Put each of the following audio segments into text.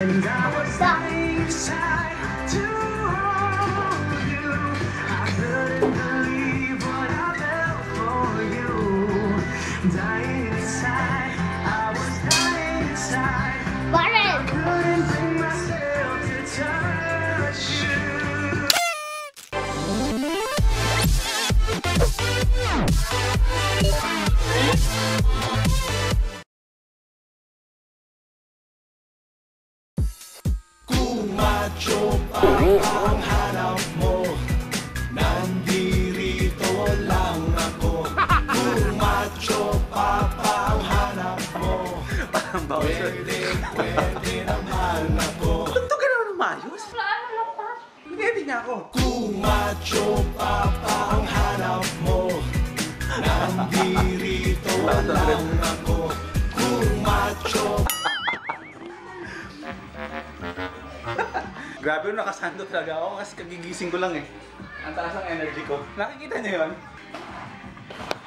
And I was dying inside to hold you. I couldn't believe what I felt for you. Dying inside, I was dying inside. I couldn't bring myself to touch you. Macho pa ang hanap mo, nandirito lang ako. Kung macho pa ang hanap mo, pwede naman ako. Tunto ka naman umayos? Ano lang pa? Nag-edit niya ako. Kung macho pa ang hanap mo, nandirito lang ako. Kung macho Grabe yung nakasando talaga ako kasi kagigising ko lang eh. Ang taas ng energy ko. Nakikita niyo yun?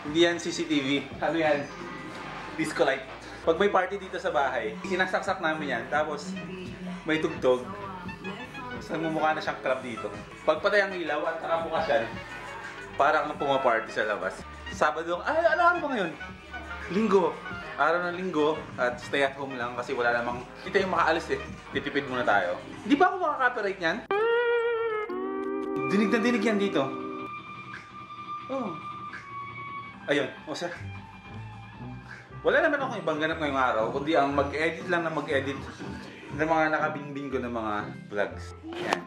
Hindi yan CCTV. Ano yan? Disco light. Pag may party dito sa bahay, sinasaksak namin yan. Tapos may tugtog. Tapos nagmumukha na siyang club dito. Pagpatay ang ilaw at nakabukas yan, parang pumaparty sa labas. Sabado, ay ano ba ngayon? Linggo. Araw ng linggo at stay at home lang kasi wala namang kita yung makaalis eh. Titipid muna tayo. Hindi ba ako makaka-copyright niyan? Dinig na dinig yan dito. Oh. Ayun, o sir. Wala naman akong ibang ganap ngayong araw, kundi ang mag-edit lang na mag-edit ng mga nakabinbing ko ng mga vlogs. Yan.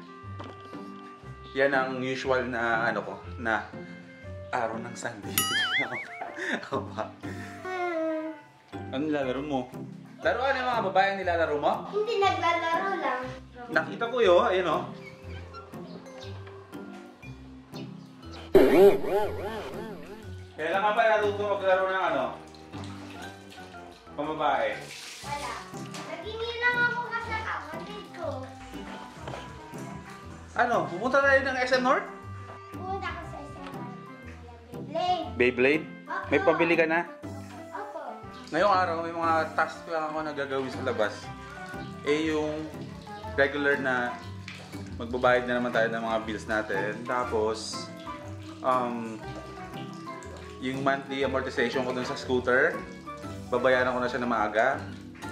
Yan ang usual na ano ko, na araw ng Sunday. Ako ba? Ano nilalaro mo? Laruan yung mga babaeng nilalaro mo? Hindi, naglalaro lang. Nakita ko yun, ayun o. Kailan ka ba natuto maglaro ng ano? Pambabae? Wala. Nagingi lang ako kasi kapatid ko. Ano? Pupunta tayo ng SM North? Pumunta ko sa isang Beyblade. Beyblade? May pabili ka na? Opo. Ngayong araw, may mga tasks lang ako na gagawin sa labas. Eh yung regular na magbabayad na naman tayo ng mga bills natin. Tapos, yung monthly amortization ko dun sa scooter, babayaran ko na siya na maaga,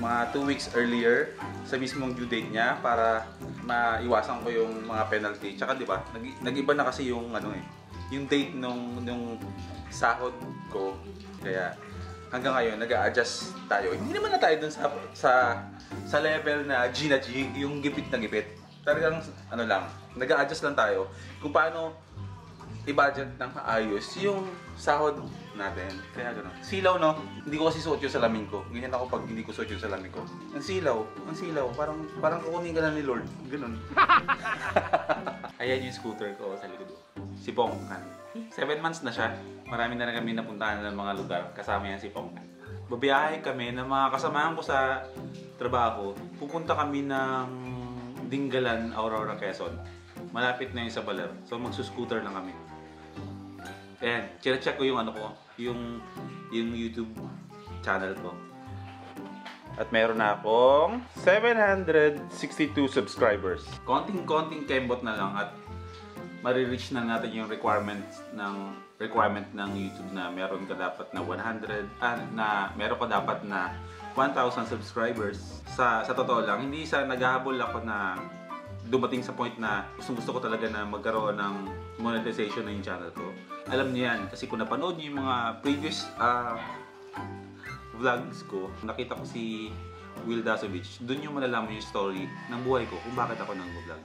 mga 2 weeks earlier sa mismong due date niya para maiwasan ko yung mga penalty. Tsaka di ba, nag-iba na kasi yung ano eh, yung date nung sahod ko. Kaya hanggang ngayon nag-a-adjust tayo. Hindi naman na tayo dun sa level na G na G, yung gipit na gipit. Talagang ano lang, nag-a-adjust lang tayo kung paano i-budget ng ayos yung sahod natin. Kaya gano'n. Silaw, no? Hindi ko kasi suot yung salamin ko. Ganyan ako pag hindi ko suot yung salamin ko. Ang silaw. Parang kukunin ka na ni Lord. Gano'n. Ayan yung scooter ko sa likod. Si Pongkan. 7 months na siya. Marami na kami napuntahan ng mga lugar. Kasama yan si Pongkan. Babiyahe kami ng mga kasamahan ko sa trabaho. Pupunta kami ng Dingalan, Aurora, Quezon. Malapit na yung sa Baler. So magsuscooter lang kami. Ayan, check ko yung ano ko, yung YouTube channel ko. At meron na akong 762 subscribers. Konting kembot na lang at marireach na natin yung requirement ng YouTube na meron ka dapat na 1,000 subscribers. Sa totoo lang, hindi sa naghahabol ako na dumating sa point na gusto ko talaga na magkaroon ng monetization na yung channel ko. Alam niyo yan, kasi kung napanood niyo yung mga previous vlogs ko, nakita ko si Will Dasovich, doon yung malalaman yung story ng buhay ko kung bakit ako nag-vlog.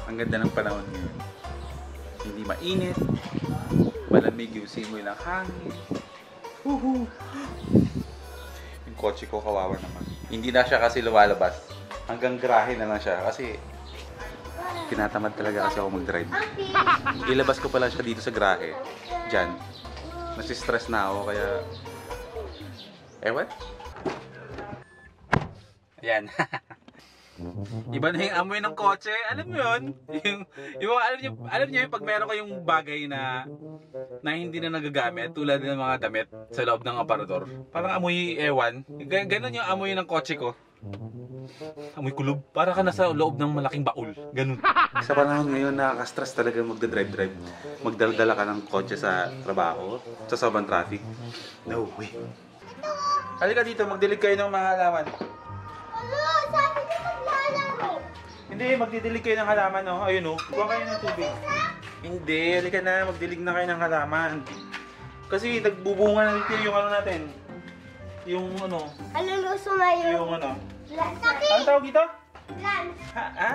Ang ganda ng panahon ngayon. Hindi mainit, malamig yung simoy ng hangin. Woohoo! Yung kotse ko kawawa naman. Hindi na siya kasi lumalabas. Hanggang garahe na lang siya kasi tinatamad talaga kasi ako mag-drive. Ilabas ko pala siya dito sa garahe. Diyan. Nasi-stress na ako kaya... Ewan? Ayan. Iba na yung amoy ng kotse. Alam mo yun? Alam niyo yung pag meron kayong bagay na hindi na nagagamit, tulad ng mga damit sa loob ng aparador. Parang amoy ewan. Ganon yung amoy ng kotse ko. Amoy kulob. Para ka nasa loob ng malaking baul. Ganun. Sa panahon ngayon, nakaka-stress talaga magdadrive-drive. Magdaldala ka ng kotse sa trabaho, sa sobrang traffic. No way. Halika dito, magdilig kayo ng mga halaman. Ano? Sabi ko maglalaro. Hindi, magdidilig kayo ng halaman, no? Ayun, no? Kuha kayo ng tubig. Hindi, halika na, magdilig na kayo ng halaman. Kasi nagbubunga na dito yung ano natin. Yung ano, Aluluso na yun. yung ano. Sabi, Ano tawag dito? plants. Ha?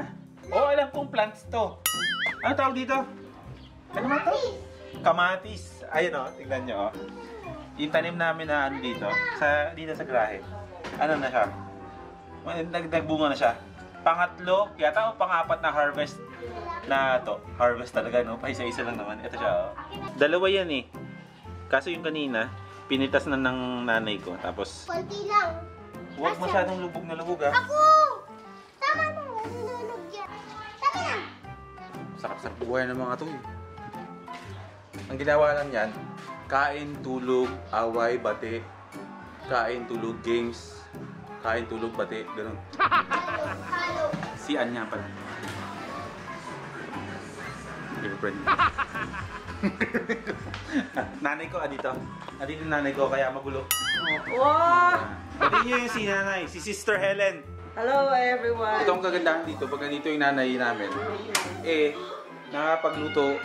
Oo, alam kong plants to. Ano tawag dito? Ano ba to? Kamatis. Ayun o, tignan nyo o. Yung tanim namin na ano dito, dito sa garahe. Ano na siya? Nagbunga na siya. Pangatlo, yata o pangapat na harvest na to. Harvest talaga, no? Paisa-isa lang naman. Ito siya o. Dalawa yan eh. Kaso yung kanina, pinitas na ng nanay ko. Tapos, Konti lang. huwag masyadong lubog na lubog ah. Ako! Tama mo, nalulog yan. Tama na. Sarap-sarap buhay ng mga to eh. Ang ginawa lang yan, kain, tulog, away, bati. Kain, tulog, games. Kain, tulog, bati. Ganun. Halo. Si Anya pala. Girlfriend. Nanay ko, dito. Andito yung nanay ko, kaya magulo. Wow! Pati niyo yung si nanay, si Sister Helen. Hello everyone! Ito ang kagandahan dito, pag nandito yung nanay namin, nakapagluto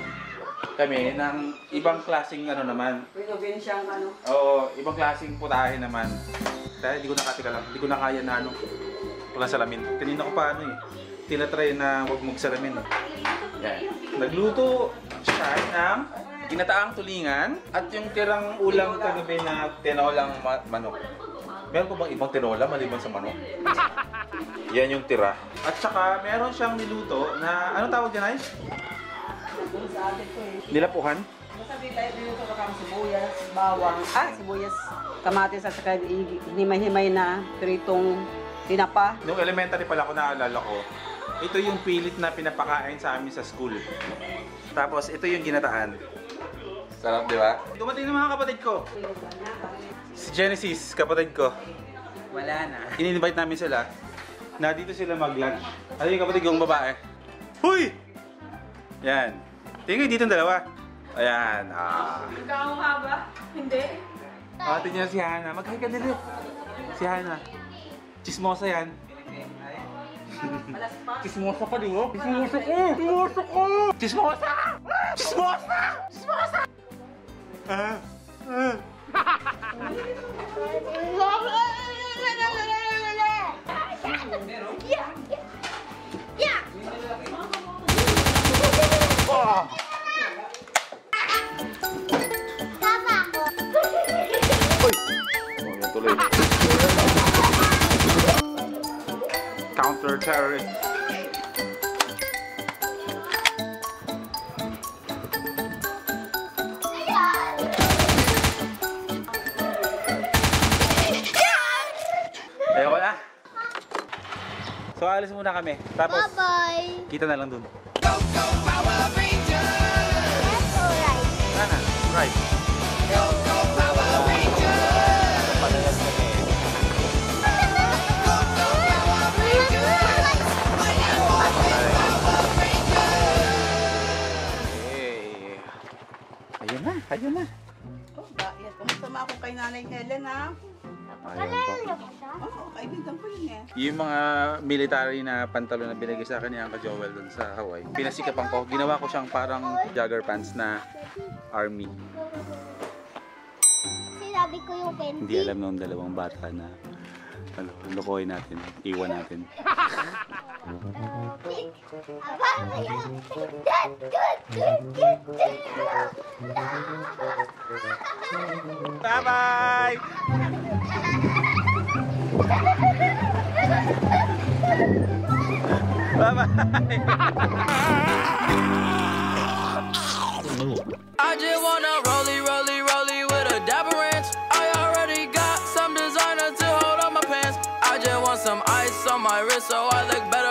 kami ng ibang klaseng ano naman. Probinsiyang ano? Oo, ibang klaseng putahe naman. Dahil hindi ko hindi ko na kaya na ano, walang salamin. Kanina ko pa ano eh, tinatry na huwag magsalamin. Yan. Nagluto siya ng ginataang tulingan at yung tirang ulam kagabi na tinolang manok. Meron ko bang ibang tinola maliban sa manok? Yan yung tira. At saka meron siyang niluto na, anong tawag dyan ay? Sa atin ko eh. Nilapuhan? Masabi tayo dito sa sibuyas, bawang, sibuyas, kamatis at saka hinimay-himay na pritong tinapa. Nung elementary pala ko naalala ko, ito yung pilit na pinapakain sa amin sa school. Tapos ito yung ginataan. Sarap, di ba? Dumating ng mga kapatid ko. Si Genesis, kapatid ko. Wala na. In-invite namin sila na dito sila mag-lunch. Ano yung kapatid kong babae? Huy! Yan. Tingnan dito yung dalawa. Ayan. Ikaw haba? Hindi. Ate niya si Hana. Mag-hi ka dito. Si Hana. Chismosa yan. Chismosa ka, di ba? Chismosa ko! Chismosa ko! Chismosa! Chismosa! Chismosa! Tama ako. Tuloy. Counter-terrorist. Ayoko na. So alis muna kami. Tapos Bye-bye. kita na lang dun. That's alright. Sana, right. Ayun na, ayun na. Oh, bakit? Kumusta mo ako kay Nanay Helen ha? Kalala niyo ko siya? Oo, kaibigan ko yun eh. Yung mga military na pantalon na binigay sa akin ni Uncle Joel dun sa Hawaii, pinasikapan ko, ginawa ko siyang parang jogger pants na army. Sinabi ko yung candy. Hindi alam nung dalawang bata na ano, lukoy natin, iwan natin. Aba, kaya. Good. Bye-bye! Bye-bye! I just wanna rollie with a dapper ranch. I already got some designer to hold on my pants. I just want some ice on my wrist so I look better.